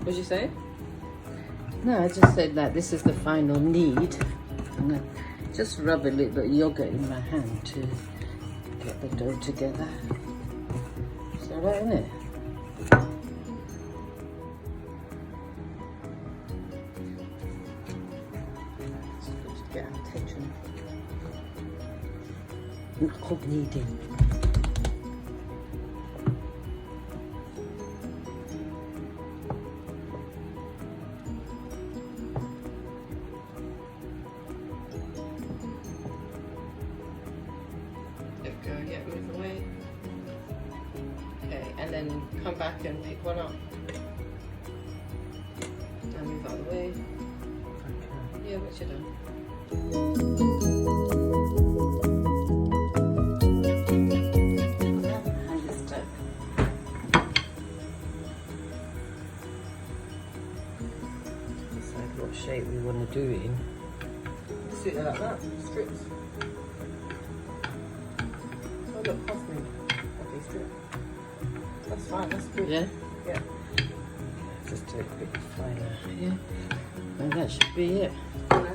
What did you say? No, I just said that this is the final knead. And I just rub a little bit of yogurt in my hand to get the dough together. It's alright, isn't it? It's good to get attention. Knuckle kneading. Go, yeah, move away. Okay, and then come back and pick one up. And move out of the way. Okay. Yeah, what you done? Hand is stuck. Decide what shape we want to do it in. Sit there like that, strips. Oh, look, past me. Okay, strip. That's fine, that's good. Yeah? Yeah. Just do it a bit finer. Yeah. And that should be it. Yeah.